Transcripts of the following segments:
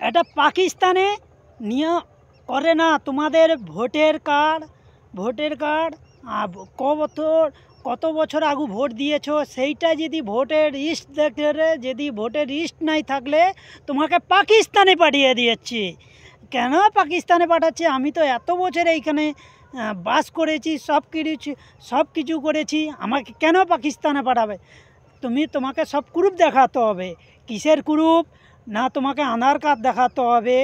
এটা পাকিস্তানে নিয়ে করে না তোমাদের ভোটের কার্ড কত বছর আগে ভোট দিয়েছো সেইটা যদি ভোটের লিস্ট দেখলে যদি ভোটের লিস্ট নাই থাকলে তোমাকে পাকিস্তানে পাঠিয়ে দিয়েছি। কেন পাকিস্তানে পাঠাচ্ছে? আমি তো এত বছর এইখানে বাস করেছি, সব কিছু করেছি, আমাকে কেন পাকিস্তানে পাঠাবে? তোমাকে সব প্রুফ দেখাতে হবে। কিসের প্রুফ? না তোমাকে আধার কার্ড দেখাতে হবে,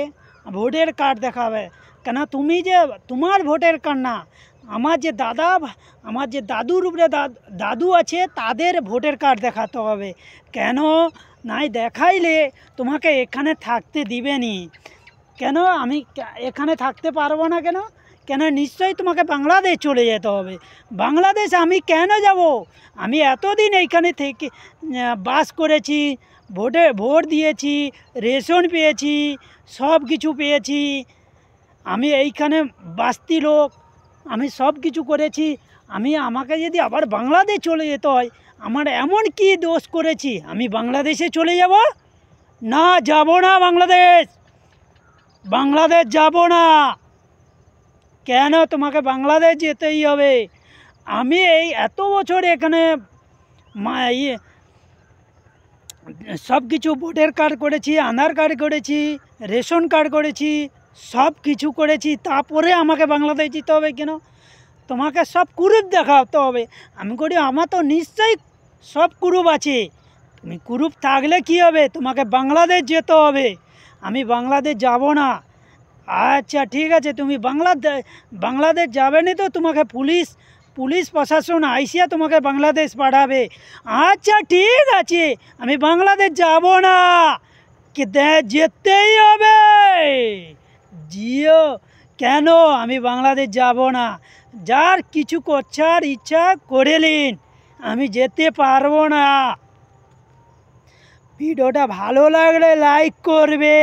ভোটের কার্ড দেখাবে। কেন তুমি যে তোমার ভোটের কার্ড না, আমার যে দাদুর উপরে দাদু আছে তাদের ভোটের কার্ড দেখাতে হবে। কেন নাই দেখাইলে তোমাকে এখানে থাকতে দিবে নি। কেন আমি এখানে থাকতে পারবো না? কেন নিশ্চয়ই তোমাকে বাংলাদেশ চলে যেতে হবে। বাংলাদেশ আমি কেন যাব? আমি এতদিন এইখানে থেকে বাস করেছি, ভোট দিয়েছি, রেশন পেয়েছি, সব কিছু পেয়েছি। আমি এইখানে বাস্তি লোক, আমি সব কিছু করেছি। আমাকে যদি আবার বাংলাদেশ চলে যেতে হয়, আমার এমন কি দোষ করেছি আমি বাংলাদেশে চলে যাব? না, যাব না বাংলাদেশ যাব না। কেন তোমাকে বাংলাদেশ যেতেই হবে? আমি এই এত বছর এখানে সব কিছু ভোটার কার্ড করেছি, আধার কার্ড করেছি, রেশন কার্ড করেছি, সব কিছু করেছি, তারপরে আমাকে বাংলাদেশ যেতে হবে কেন? তোমাকে সব কুরুপ দেখাতে হবে। আমি করি আমার তো নিশ্চয়ই সব কুরুপ আছে। তুমি কুরুপ থাকলে কি হবে? তোমাকে বাংলাদেশ যেতে হবে। আমি বাংলাদেশ যাব না। আচ্ছা ঠিক আছে, তুমি বাংলাদেশ যাবে না তো তোমাকে পুলিশ প্রশাসন আইসিয়া তোমাকে বাংলাদেশ পাঠাবে। আচ্ছা ঠিক আছে, আমি বাংলাদেশ যাব না, যেতেই হবে। জিও কেন? আমি বাংলাদেশ যাব না। যার কিছু করছার ইচ্ছা করে নিন, আমি যেতে পারবো না। ভিডিওটা ভালো লাগলে লাইক করবে।